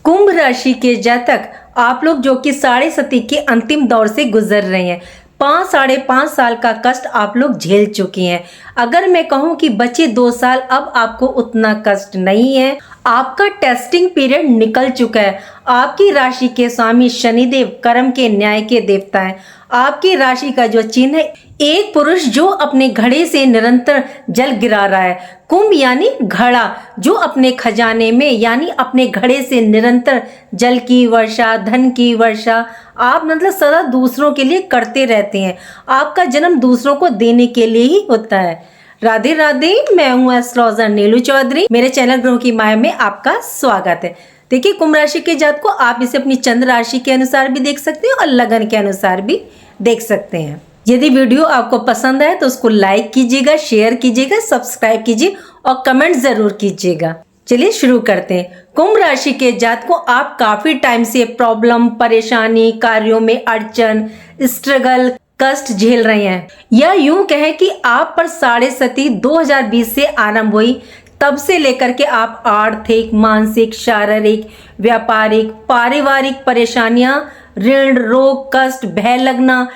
कुंभ राशि के जातक आप लोग जो कि साढ़े सती के अंतिम दौर से गुजर रहे हैं, 5-5.5 साल का कष्ट आप लोग झेल चुके हैं। अगर मैं कहूं कि बचे 2 साल अब आपको उतना कष्ट नहीं है, आपका टेस्टिंग पीरियड निकल चुका है। आपकी राशि के स्वामी शनिदेव कर्म के न्याय के देवता हैं। आपकी राशि का जो चिन्ह है, एक पुरुष जो अपने घड़े से निरंतर जल गिरा रहा है। कुंभ यानी घड़ा, जो अपने खजाने में यानी अपने घड़े से निरंतर जल की वर्षा, धन की वर्षा आप मतलब सदा दूसरों के लिए करते रहते हैं। आपका जन्म दूसरों को देने के लिए ही होता है। राधे राधे, मैं हूँ एस्ट्रोलॉजर नीलू चौधरी। मेरे चैनल ग्रहों की माया में आपका स्वागत है। देखिए, कुंभ राशि के जातक को आप इसे अपनी चंद्र राशि के अनुसार भी देख सकते हैं और लगन के अनुसार भी देख सकते हैं। यदि वीडियो आपको पसंद आए तो उसको लाइक कीजिएगा, शेयर कीजिएगा, सब्सक्राइब कीजिए और कमेंट जरूर कीजिएगा। चलिए शुरू करते हैं। कुंभ राशि के जातक को आप काफी टाइम से प्रॉब्लम, परेशानी, कार्यों में अड़चन, स्ट्रगल, कष्ट झेल रहे हैं। या यूं कहें कि आप पर साढ़े सती 2020 से आरंभ हुई, तब से लेकर के आप आर्थिक, मानसिक, शारीरिक, व्यापारिक, पारिवारिक परेशानियां, ऋण, रोग, कष्ट, भय लगना,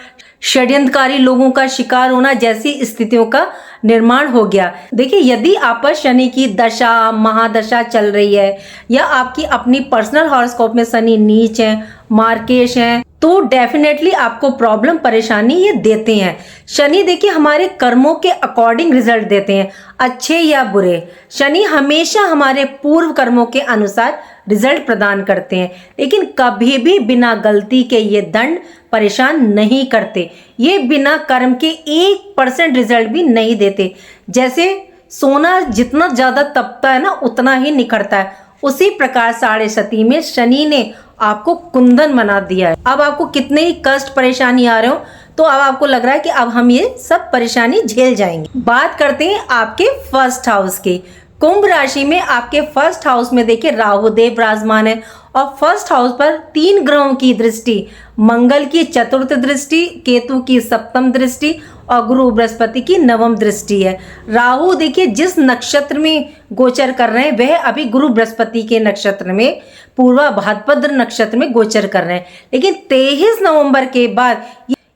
षड्यंत्रकारी लोगों का शिकार होना जैसी स्थितियों का निर्माण हो गया। देखिए, यदि आप पर शनि की दशा, महादशा चल रही है या आपकी अपनी पर्सनल हॉरोस्कोप में शनि नीच है, मार्केश है, तो डेफिनेटली आपको प्रॉब्लम, परेशानी ये देते हैं। शनि देखिए हमारे कर्मों के अकॉर्डिंग रिजल्ट देते हैं, अच्छे या बुरे। शनि हमेशा हमारे पूर्व कर्मों के अनुसार रिजल्ट प्रदान करते हैं, लेकिन कभी भी बिना गलती के ये दंड परेशान नहीं करते। ये बिना कर्म के 1% रिजल्ट भी नहीं देते। जैसे सोना जितना ज्यादा तपता है ना, उतना ही निखरता है, उसी प्रकार साढ़े सती में शनि ने आपको कुंदन बना दिया है। अब आपको कितने ही कष्ट, परेशानी आ रहे हो, तो अब आपको लग रहा है कि अब हम ये सब परेशानी झेल जाएंगे। बात करते हैं आपके फर्स्ट हाउस की। कुंभ राशि में आपके फर्स्ट हाउस में देखिए राहु देव विराजमान है और फर्स्ट हाउस पर 3 ग्रहों की दृष्टि, मंगल की चतुर्थ दृष्टि, केतु की सप्तम दृष्टि और गुरु बृहस्पति की नवम दृष्टि है। राहु देखिए जिस नक्षत्र में गोचर कर रहे हैं, वह अभी गुरु बृहस्पति के नक्षत्र में, पूर्वा भाद्रपद नक्षत्र में गोचर कर रहे हैं, लेकिन 23 नवंबर के बाद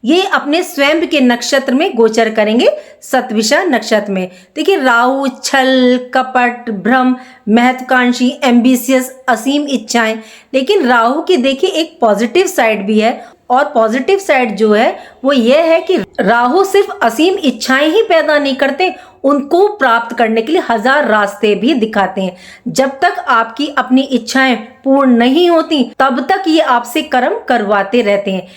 ये अपने स्वयं के नक्षत्र में गोचर करेंगे, सतविषा नक्षत्र में। देखिए, राहु छल, कपट, भ्रम, महत्वाकांक्षी, एम्बिशियस, असीम इच्छाएं। लेकिन राहु की देखिए एक पॉजिटिव साइड भी है, और पॉजिटिव साइड जो है वो ये है कि राहु सिर्फ असीम इच्छाएं ही पैदा नहीं करते, उनको प्राप्त करने के लिए 1000 रास्ते भी दिखाते हैं। जब तक आपकी अपनी इच्छाएं पूर्ण नहीं होती, तब तक ये आपसे कर्म करवाते रहते हैं।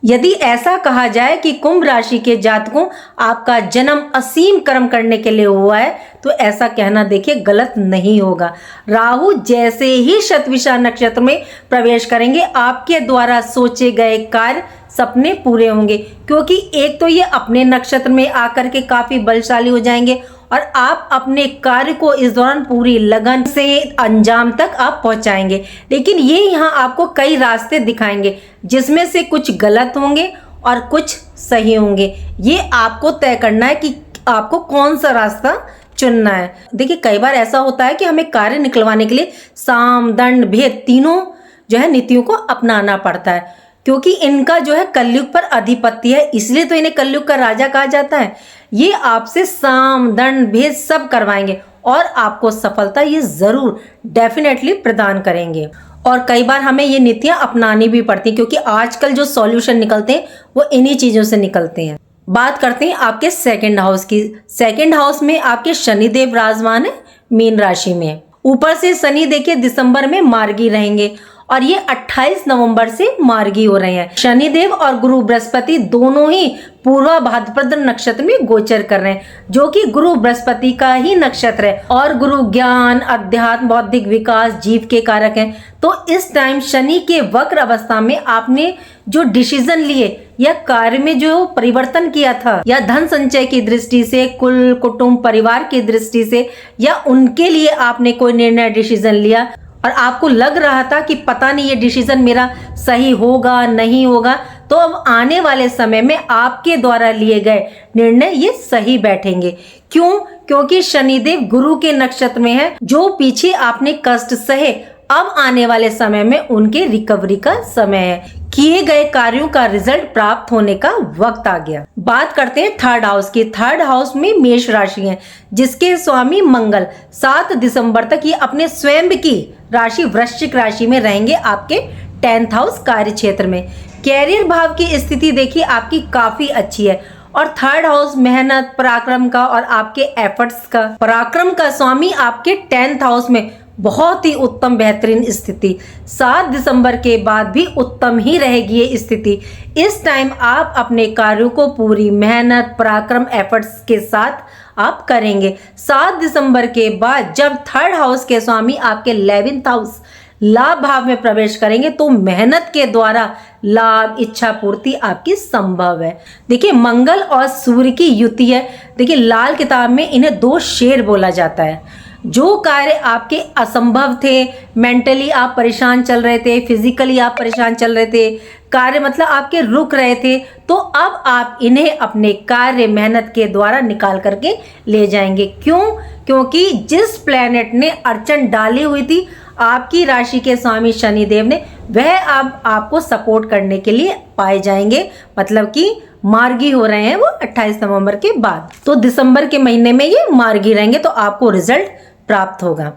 यदि ऐसा कहा जाए कि कुंभ राशि के जातकों आपका जन्म असीम कर्म करने के लिए हुआ है, तो ऐसा कहना देखिए गलत नहीं होगा। राहु जैसे ही शतविषा नक्षत्र में प्रवेश करेंगे, आपके द्वारा सोचे गए कार्य, सपने पूरे होंगे, क्योंकि एक तो ये अपने नक्षत्र में आकर के काफी बलशाली हो जाएंगे और आप अपने कार्य को इस दौरान पूरी लगन से अंजाम तक आप पहुंचाएंगे। लेकिन ये यहाँ आपको कई रास्ते दिखाएंगे, जिसमें से कुछ गलत होंगे और कुछ सही होंगे। ये आपको तय करना है कि आपको कौन सा रास्ता चुनना है। देखिए, कई बार ऐसा होता है कि हमें कार्य निकलवाने के लिए साम, दंड, भेद तीनों जो है नीतियों को अपनाना पड़ता है, क्योंकि इनका जो है कलयुग पर अधिपत्य है, इसलिए तो इन्हें कलयुग का राजा कहा जाता है। ये आपसे साम, दंड, भेद सब करवाएंगे और आपको सफलता ये जरूर डेफिनेटली प्रदान करेंगे। और कई बार हमें ये नीतियां अपनानी भी पड़ती, क्योंकि आजकल जो सॉल्यूशन निकलते हैं वो इन्हीं चीजों से निकलते हैं। बात करते हैं आपके सेकंड हाउस की। सेकंड हाउस में आपके शनिदेव विराजमान है मीन राशि में। ऊपर से शनि देखिए दिसंबर में मार्गी रहेंगे और ये 28 नवंबर से मार्गी हो रहे हैं। शनिदेव और गुरु बृहस्पति दोनों ही पूर्वा भाद्रपद नक्षत्र में गोचर कर रहे हैं, जो कि गुरु बृहस्पति का ही नक्षत्र है और गुरु ज्ञान, अध्यात्म, बौद्धिक विकास, जीव के कारक हैं। तो इस टाइम शनि के वक्र अवस्था में आपने जो डिसीजन लिए या कार्य में जो परिवर्तन किया था, या धन संचय की दृष्टि से, कुल कुटुंब परिवार की दृष्टि से, या उनके लिए आपने कोई निर्णय, डिसीजन लिया और आपको लग रहा था कि पता नहीं ये डिसीजन मेरा सही होगा नहीं होगा, तो अब आने वाले समय में आपके द्वारा लिए गए निर्णय ये सही बैठेंगे। क्यों? क्योंकि शनिदेव गुरु के नक्षत्र में है। जो पीछे आपने कष्ट सहे, अब आने वाले समय में उनके रिकवरी का समय है। किए गए कार्यों का रिजल्ट प्राप्त होने का वक्त आ गया। बात करते हैं थर्ड हाउस की। थर्ड हाउस में मेष राशि है, जिसके स्वामी मंगल 7 दिसंबर तक ये अपने स्वयं की राशि वृश्चिक राशि में रहेंगे, आपके 10th हाउस कार्य क्षेत्र में। कैरियर भाव की स्थिति देखिए आपकी काफी अच्छी है, और थर्ड हाउस मेहनत, पराक्रम का और आपके एफर्ट्स का, पराक्रम का स्वामी आपके 10th हाउस में बहुत ही उत्तम बेहतरीन स्थिति। 7 दिसंबर के बाद भी उत्तम ही रहेगी ये स्थिति। इस टाइम आप अपने कार्यों को पूरी मेहनत, पराक्रम, एफर्ट्स के साथ आप करेंगे। 7 दिसंबर के बाद जब थर्ड हाउस के स्वामी आपके 11th हाउस लाभ भाव में प्रवेश करेंगे तो मेहनत के द्वारा लाभ, इच्छा पूर्ति आपकी संभव है। देखिए मंगल और सूर्य की युति है। देखिए लाल किताब में इन्हें 2 शेर बोला जाता है। जो कार्य आपके असंभव थे, मेंटली आप परेशान चल रहे थे, फिजिकली आप परेशान चल रहे थे, कार्य मतलब आपके रुक रहे थे, तो अब आप इन्हें अपने कार्य मेहनत के द्वारा निकाल करके ले जाएंगे। क्यों? क्योंकि जिस प्लेनेट ने अड़चन डाली हुई थी आपकी राशि के स्वामी शनिदेव ने, वह अब आपको सपोर्ट करने के लिए पाए जाएंगे, मतलब कि मार्गी हो रहे हैं वो 28 नवंबर के बाद। तो दिसंबर के महीने में ये मार्गी रहेंगे तो आपको रिजल्ट प्राप्त होगा।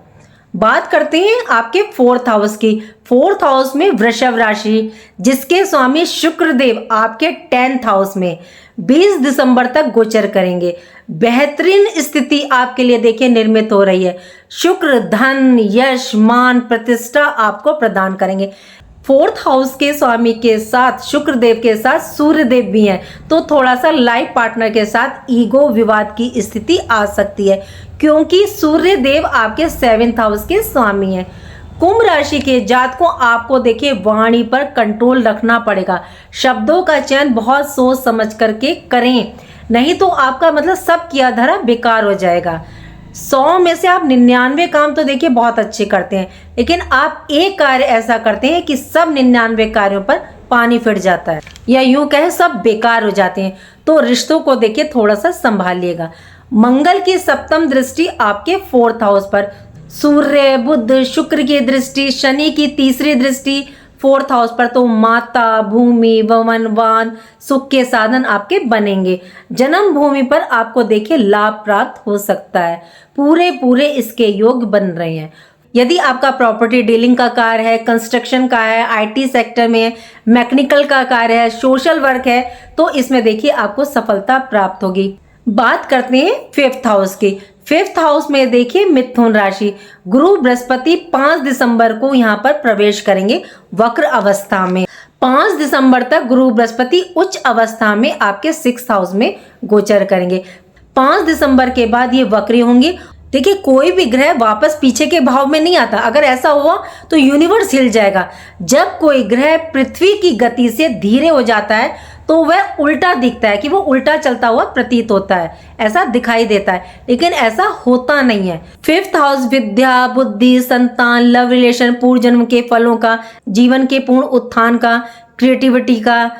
बात करते हैं आपके 4th हाउस की। 4th हाउस में वृषभ राशि, जिसके स्वामी शुक्रदेव आपके 10th हाउस में 20 दिसंबर तक गोचर करेंगे। बेहतरीन स्थिति आपके लिए देखिए निर्मित हो रही है। शुक्र धन, यश, मान, प्रतिष्ठा आपको प्रदान करेंगे। 4th हाउस के स्वामी के साथ शुक्रदेव के साथ सूर्यदेव भी हैं, तो थोड़ा सा लाइफ पार्टनर के साथ ईगो विवाद की स्थिति आ सकती है, क्योंकि सूर्यदेव आपके 7th हाउस के स्वामी हैं। कुंभ राशि के जातकों आपको देखिए वाणी पर कंट्रोल रखना पड़ेगा। शब्दों का चयन बहुत सोच समझ करके करें, नहीं तो आपका मतलब सब किया धरा बेकार हो जाएगा। 100 में से आप 99 काम तो देखिए बहुत अच्छे करते हैं, लेकिन आप एक कार्य ऐसा करते हैं कि सब 99 कार्यों पर पानी फिर जाता है, या यूं कहें सब बेकार हो जाते हैं। तो रिश्तों को देखिए थोड़ा सा संभालिएगा। मंगल की 7th दृष्टि आपके 4th हाउस पर, सूर्य, बुध, शुक्र की दृष्टि, शनि की 3री दृष्टि 4th हाउस पर, तो माता, भूमि, वन, वाहन, सुख के साधन आपके बनेंगे। जन्म भूमि पर आपको देखिए लाभ प्राप्त हो सकता है। पूरे इसके योग बन रहे हैं। यदि आपका प्रॉपर्टी डीलिंग का कार्य है, कंस्ट्रक्शन का है, आईटी सेक्टर में मैकेनिकल का कार्य है, सोशल वर्क है, तो इसमें देखिए आपको सफलता प्राप्त होगी। बात करते हैं 5th हाउस की। 5th हाउस में देखिए मिथुन राशि, गुरु बृहस्पति 5 दिसंबर को यहाँ पर प्रवेश करेंगे वक्र अवस्था में। 5 दिसंबर तक गुरु बृहस्पति उच्च अवस्था में आपके 6th हाउस में गोचर करेंगे। 5 दिसंबर के बाद ये वक्री होंगी। देखिए कोई भी ग्रह वापस पीछे के भाव में नहीं आता। अगर ऐसा हुआ तो यूनिवर्स हिल जाएगा। जब कोई ग्रह पृथ्वी की गति से धीरे हो जाता है तो वह उल्टा दिखता है, कि वो उल्टा चलता हुआ प्रतीत होता है, ऐसा दिखाई देता है, लेकिन ऐसा होता नहीं है। 5th हाउस विद्या, बुद्धि, संतान, लव रिलेशन, पूर्व जन्म के फलों का, जीवन के पूर्ण उत्थान का, क्रिएटिविटी का,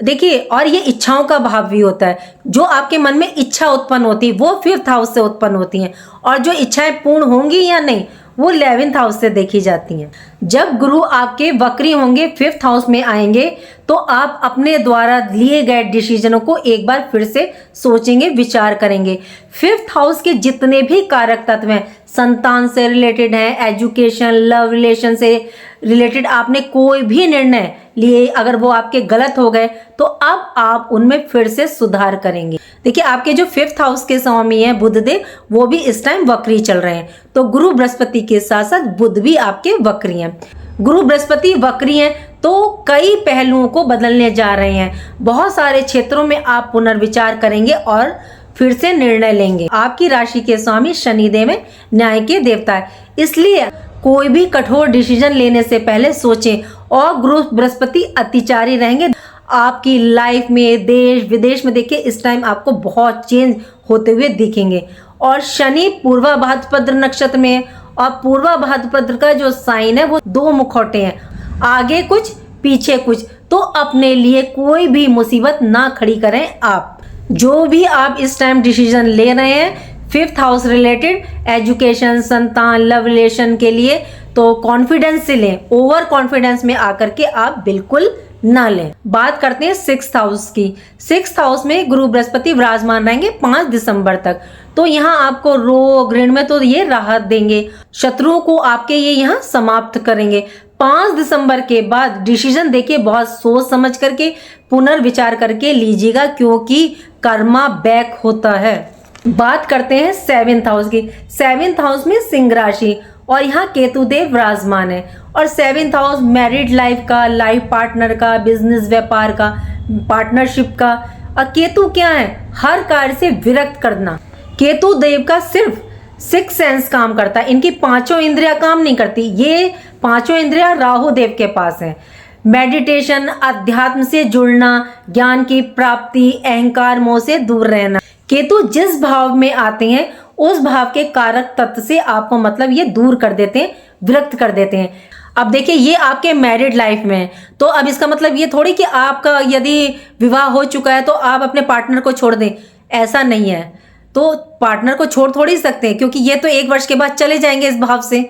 देखिए, और ये इच्छाओं का भाव भी होता है। जो आपके मन में इच्छा उत्पन्न होती है वो 5th हाउस से उत्पन्न होती हैं, और जो इच्छाएं पूर्ण होंगी या नहीं वो 11th हाउस से देखी जाती हैं। जब गुरु आपके वक्री होंगे, 5th हाउस में आएंगे, तो आप अपने द्वारा लिए गए डिसीजनों को एक बार फिर से सोचेंगे, विचार करेंगे। 5th हाउस के जितने भी कारक तत्व हैं, संतान से रिलेटेड हैं, एजुकेशन, लव रिलेशन से रिलेटेड आपने कोई भी निर्णय लिए, अगर वो आपके गलत हो गए तो अब आप उनमें फिर से सुधार करेंगे। देखिए आपके जो 5th हाउस के स्वामी हैं बुधदेव, वो भी इस टाइम वक्री चल रहे हैं, तो गुरु बृहस्पति के साथ साथ बुध भी आपके वक्री हैं। गुरु बृहस्पति वक्री हैं तो कई पहलुओं को बदलने जा रहे हैं। बहुत सारे क्षेत्रों में आप पुनर्विचार करेंगे और फिर से निर्णय लेंगे। आपकी राशि के स्वामी शनिदेव हैं, न्याय के देवता है, इसलिए कोई भी कठोर डिसीजन लेने से पहले सोचें। और गुरु बृहस्पति अतिचारी रहेंगे। आपकी लाइफ में देश विदेश में देखिए इस टाइम आपको बहुत चेंज होते हुए दिखेंगे। और शनि पूर्वा भाद्रपद नक्षत्र में है, और पूर्वा भाद्रपद का जो साइन है वो 2 मुखौटे हैं, आगे कुछ पीछे कुछ। तो अपने लिए कोई भी मुसीबत ना खड़ी करें। आप जो भी आप इस टाइम डिसीजन ले रहे हैं 5th हाउस रिलेटेड, एजुकेशन, संतान, लव रिलेशन के लिए, तो कॉन्फिडेंस से लें, ओवर कॉन्फिडेंस में आकर के आप बिल्कुल ना लें। बात करते हैं 6th हाउस की। 6th हाउस में गुरु बृहस्पति विराजमान रहेंगे 5 दिसंबर तक। तो यहाँ आपको रोग ऋण में तो ये राहत देंगे, शत्रुओं को आपके ये यहाँ समाप्त करेंगे। 5 दिसंबर के बाद डिसीजन देखिए बहुत सोच समझ करके पुनर्विचार करके लीजिएगा, क्योंकि कर्मा बैक होता है। बात करते हैं 7th हाउस की। 7th हाउस में सिंह राशि और यहाँ केतु देव विराजमान है। और 7th हाउस मैरिड लाइफ का, लाइफ पार्टनर का, बिजनेस व्यापार का, पार्टनरशिप का। और केतु क्या है? हर कार्य से विरक्त करना। केतु देव का सिर्फ 6th सेंस काम करता है, इनकी 5 इंद्रियां काम नहीं करती। ये 5 इंद्रियां राहु देव के पास है। मेडिटेशन, अध्यात्म से जुड़ना, ज्ञान की प्राप्ति, अहंकार मोह से दूर रहना। केतु जिस भाव में आते हैं उस भाव के कारक तत्व से आपको मतलब ये दूर कर देते हैं, विरक्त कर देते हैं। अब देखिए ये आपके मैरिड लाइफ में है, तो अब इसका मतलब ये थोड़ी कि आपका यदि विवाह हो चुका है तो आप अपने पार्टनर को छोड़ दें, ऐसा नहीं है। तो पार्टनर को छोड़ थोड़ी सकते हैं, क्योंकि ये तो 1 वर्ष के बाद चले जाएंगे इस भाव से।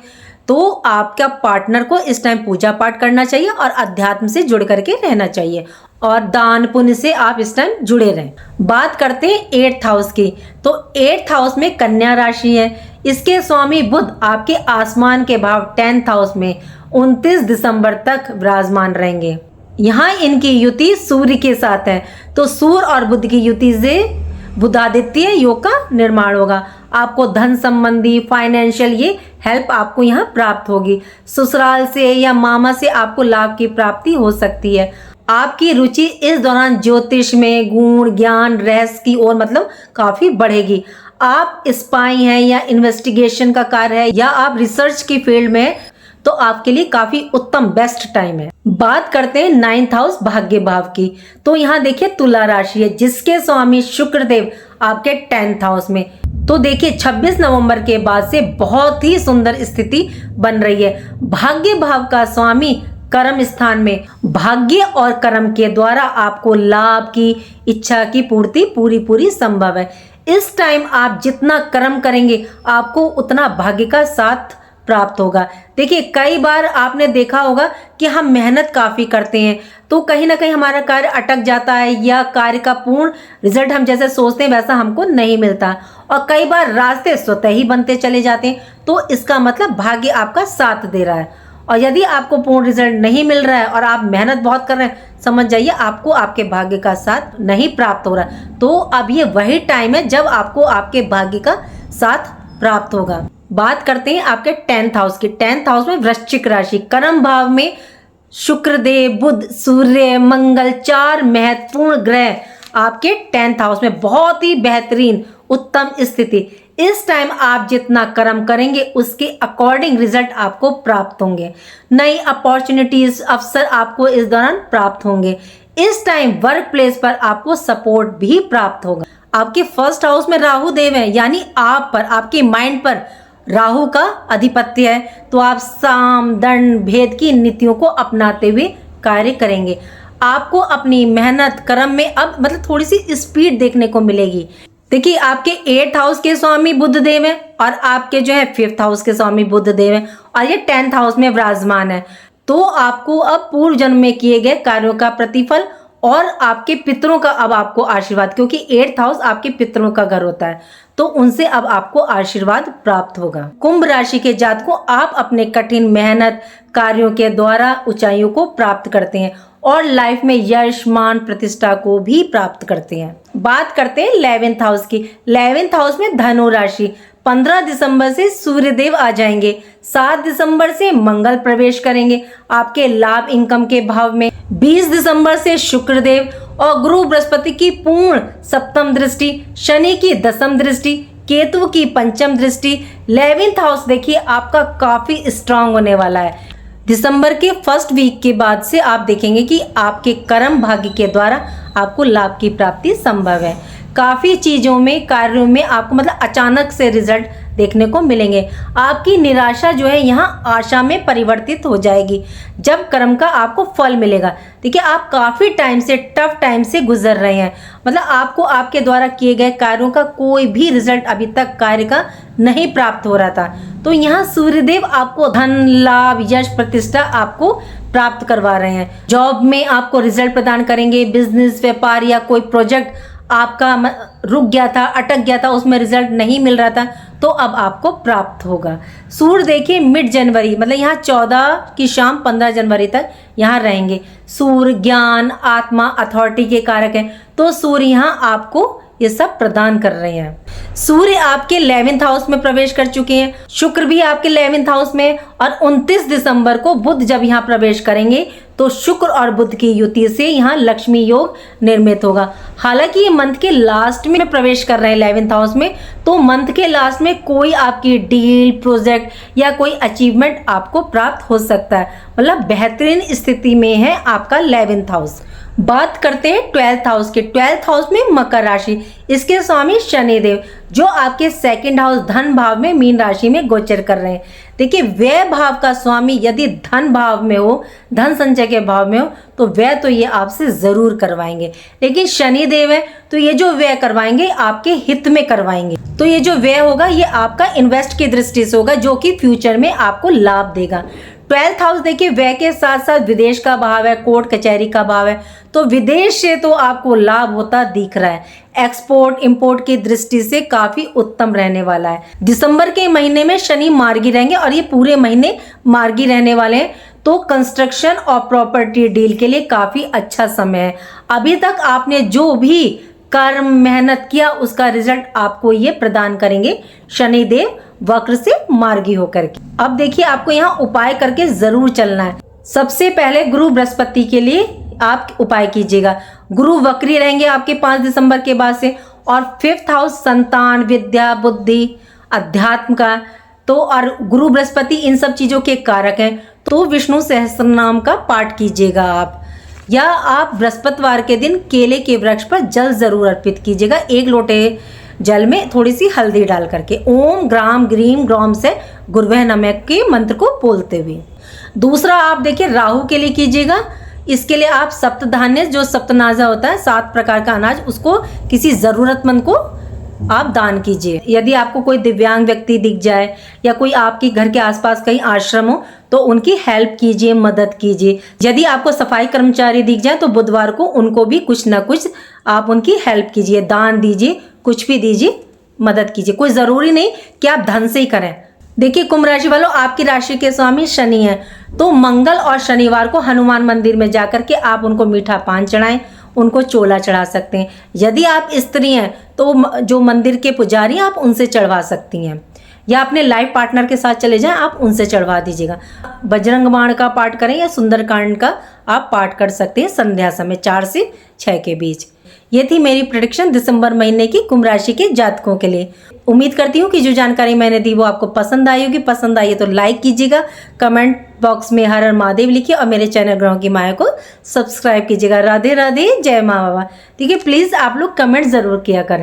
तो आपका पार्टनर को इस टाइम पूजा पाठ करना चाहिए और अध्यात्म से जुड़ करके रहना चाहिए और दान पुण्य से आप इस टाइम जुड़े रहें। बात करते हैं 8th हाउस की। तो 8th हाउस में कन्या राशि है। इसके स्वामी बुध आपके आसमान के भाव 10th हाउस में 29 दिसंबर तक विराजमान रहेंगे। यहाँ इनकी युति सूर्य के साथ है, तो सूर्य और बुध की युति से बुधादित्य योग का निर्माण होगा। आपको धन संबंधी फाइनेंशियल ये हेल्प आपको यहाँ प्राप्त होगी। ससुराल से या मामा से आपको लाभ की प्राप्ति हो सकती है। आपकी रुचि इस दौरान ज्योतिष में, गुण ज्ञान रहस्य की ओर मतलब काफी बढ़ेगी। आप स्पाई हैं या इन्वेस्टिगेशन का कार्य है या आप रिसर्च की फील्ड में, तो आपके लिए काफी उत्तम बेस्ट टाइम है। बात करते हैं 9th हाउस भाग्य भाव की। तो यहाँ देखिए तुला राशि है, जिसके स्वामी शुक्र देव आपके 10th हाउस में। तो देखिए 26 नवंबर के बाद से बहुत ही सुंदर स्थिति बन रही है। भाग्य भाव का स्वामी कर्म स्थान में, भाग्य और कर्म के द्वारा आपको लाभ की इच्छा की पूर्ति पूरी संभव है। इस टाइम आप जितना कर्म करेंगे आपको उतना भाग्य का साथ प्राप्त होगा। देखिए कई बार आपने देखा होगा कि हम मेहनत काफी करते हैं तो कहीं ना कहीं हमारा कार्य अटक जाता है या कार्य का पूर्ण रिजल्ट हम जैसे सोचते हैं वैसा हमको नहीं मिलता, और कई बार रास्ते स्वतः ही बनते चले जाते हैं। तो इसका मतलब भाग्य आपका साथ दे रहा है। और यदि आपको पूर्ण रिजल्ट नहीं मिल रहा है और आप मेहनत बहुत कर रहे हैं, समझ जाइए आपको आपके भाग्य का साथ नहीं प्राप्त हो रहा है। तो अब ये वही टाइम है जब आपको आपके भाग्य का साथ प्राप्त होगा। बात करते हैं आपके 10th हाउस की। 10th हाउस में वृश्चिक राशि, कर्म भाव में शुक्रदेव, बुध, सूर्य, मंगल 4 महत्वपूर्ण ग्रह आपके 10th हाउस में। बहुत ही बेहतरीन उत्तम स्थिति। इस टाइम आप जितना कर्म करेंगे उसके अकॉर्डिंग रिजल्ट आपको प्राप्त होंगे। नई अपॉर्चुनिटीज, अवसर आपको इस दौरान प्राप्त होंगे। इस टाइम वर्क प्लेस पर आपको सपोर्ट भी प्राप्त होगा। आपके 1st हाउस में राहु देव है, यानी आप पर, आपके माइंड पर राहु का अधिपत्य है। तो आप साम दंड भेद की नीतियों को अपनाते हुए कार्य करेंगे। आपको अपनी मेहनत कर्म में अब मतलब थोड़ी सी स्पीड देखने को मिलेगी। देखिए आपके 8th हाउस के स्वामी बुध देव है और आपके जो है 5th हाउस के स्वामी बुध देव है और ये 10th हाउस में विराजमान है। तो आपको अब पूर्व जन्म में किए गए कार्यों का प्रतिफल और आपके पितरों का अब आपको आशीर्वाद, क्योंकि 8th हाउस आपके पितरों का घर होता है, तो उनसे अब आपको आशीर्वाद प्राप्त होगा। कुंभ राशि के जातकों, आप अपने कठिन मेहनत कार्यों के द्वारा ऊंचाइयों को प्राप्त करते हैं और लाइफ में यश मान प्रतिष्ठा को भी प्राप्त करते हैं। बात करते हैं 11th हाउस की। 11th हाउस में धनु राशि, 15 दिसंबर से सूर्यदेव आ जाएंगे, 7 दिसंबर से मंगल प्रवेश करेंगे आपके लाभ इनकम के भाव में, 20 दिसंबर से शुक्रदेव और गुरु बृहस्पति की पूर्ण 7th दृष्टि, शनि की 10th दृष्टि, केतु की 5th दृष्टि। 11th हाउस देखिए आपका काफी स्ट्रांग होने वाला है। दिसंबर के 1st वीक के बाद से आप देखेंगे कि आपके कर्म भाग्य के द्वारा आपको लाभ की प्राप्ति संभव है। काफ़ी चीज़ों में, कार्यों में आपको मतलब अचानक से रिजल्ट देखने को मिलेंगे। आपकी निराशा जो है यहाँ आशा में परिवर्तित हो जाएगी जब कर्म का आपको फल मिलेगा। देखिए, आप काफ़ी टाइम से, टफ टाइम से गुजर रहे हैं, मतलब आपको आपके द्वारा किए गए कार्यों का कोई भी रिजल्ट अभी तक कार्य का नहीं प्राप्त हो रहा था। तो यहाँ सूर्यदेव आपको धन, लाभ, यश, प्रतिष्ठा आपको प्राप्त करवा रहे हैं। जॉब में आपको रिजल्ट प्रदान करेंगे। बिजनेस, व्यापार या कोई प्रोजेक्ट आपका रुक गया था, अटक गया था, उसमें रिजल्ट नहीं मिल रहा था, तो अब आपको प्राप्त होगा। सूर्य देखिए मिड जनवरी, मतलब यहाँ 14 की शाम 15 जनवरी तक यहाँ रहेंगे। सूर्य ज्ञान, आत्मा, अथॉरिटी के कारक हैं, तो सूर्य यहाँ आपको ये सब प्रदान कर रहे हैं। सूर्य आपके 11th हाउस में प्रवेश कर चुके हैं, शुक्र भी आपके 11th हाउस में, और 29 दिसंबर को बुध जब यहाँ प्रवेश करेंगे तो शुक्र और बुध की युति से यहाँ लक्ष्मी योग निर्मित होगा। हालांकि ये मंथ के लास्ट में प्रवेश कर रहे हैं 11th हाउस में, तो मंथ के लास्ट में कोई आपकी डील, प्रोजेक्ट या कोई अचीवमेंट आपको प्राप्त हो सकता है, मतलब बेहतरीन स्थिति में है आपका 11th हाउस। बात करते हैं 12th हाउस के। 12th हाउस में मकर राशि, इसके स्वामी शनिदेव जो आपके 2nd हाउस धन भाव में मीन राशि में गोचर कर रहे हैं। देखिए, व्यय भाव का स्वामी यदि धन भाव में हो, धन संचय के भाव में हो, तो व्यय तो ये आपसे जरूर करवाएंगे, लेकिन शनिदेव है तो ये जो व्यय करवाएंगे आपके हित में करवाएंगे। तो ये जो व्यय होगा ये आपका इन्वेस्ट की दृष्टि से होगा, जो कि फ्यूचर में आपको लाभ देगा। 12th हाउस देखिए व्यय के साथ साथ विदेश का भाव है, कोर्ट कचहरी का भाव है, तो विदेश से तो आपको लाभ होता दिख रहा है। एक्सपोर्ट इंपोर्ट की दृष्टि से काफी उत्तम रहने वाला है। दिसंबर के महीने में शनि मार्गी रहेंगे और ये पूरे महीने मार्गी रहने वाले हैं, तो कंस्ट्रक्शन और प्रॉपर्टी डील के लिए काफी अच्छा समय है। अभी तक आपने जो भी कर्म मेहनत किया उसका रिजल्ट आपको ये प्रदान करेंगे शनिदेव वक्र से मार्गी होकर के। अब देखिए, आपको यहाँ उपाय करके जरूर चलना है। सबसे पहले गुरु बृहस्पति के लिए आप उपाय कीजिएगा। गुरु वक्री रहेंगे आपके 5 दिसंबर के बाद से, और 5th हाउस संतान, विद्या, बुद्धि, अध्यात्म का, तो और गुरु बृहस्पति इन सब चीजों के कारक हैं, तो विष्णु सहस्त्रनाम का पाठ कीजिएगा आप, या आप बृहस्पतिवार के दिन केले के वृक्ष पर जल जरूर अर्पित कीजिएगा, 1 लोटे जल में थोड़ी सी हल्दी डाल करके, ओम ग्राम ग्रीम ग्राम से गुरुवह नमः के मंत्र को बोलते हुए। दूसरा आप देखिए राहु के लिए कीजिएगा। इसके लिए आप सप्तधान्य, जो सप्तनाजा होता है 7 प्रकार का अनाज, उसको किसी जरूरतमंद को आप दान कीजिए। यदि आपको कोई दिव्यांग व्यक्ति दिख जाए या कोई आपके घर के आसपास कहीं आश्रम हो तो उनकी हेल्प कीजिए, मदद कीजिए। यदि आपको सफाई कर्मचारी दिख जाए तो बुधवार को उनको भी कुछ ना कुछ आप उनकी हेल्प कीजिए, दान दीजिए, कुछ भी दीजिए, मदद कीजिए। कोई जरूरी नहीं कि आप धन से ही करें। देखिए कुंभ राशि वालों, आपकी राशि के स्वामी शनि हैं, तो मंगल और शनिवार को हनुमान मंदिर में जाकर के आप उनको मीठा पान चढ़ाएं, उनको चोला चढ़ा सकते हैं। यदि आप स्त्री हैं तो जो मंदिर के पुजारी आप उनसे चढ़वा सकती हैं, या अपने लाइफ पार्टनर के साथ चले जाएं, आप उनसे चढ़वा दीजिएगा। बजरंग बाण का पाठ करें या सुंदरकांड का आप पाठ कर सकते हैं संध्या समय 4 से 6 के बीच। ये थी मेरी प्रेडिक्शन दिसंबर महीने की कुंभ राशि के जातकों के लिए। उम्मीद करती हूँ कि जो जानकारी मैंने दी वो आपको पसंद आई होगी। पसंद आई है तो लाइक कीजिएगा, कमेंट बॉक्स में हर हर महादेव लिखिए और मेरे चैनल ग्रहों की माया को सब्सक्राइब कीजिएगा। राधे राधे, जय माँ बाबा। ठीक है, प्लीज़ आप लोग कमेंट ज़रूर किया करें।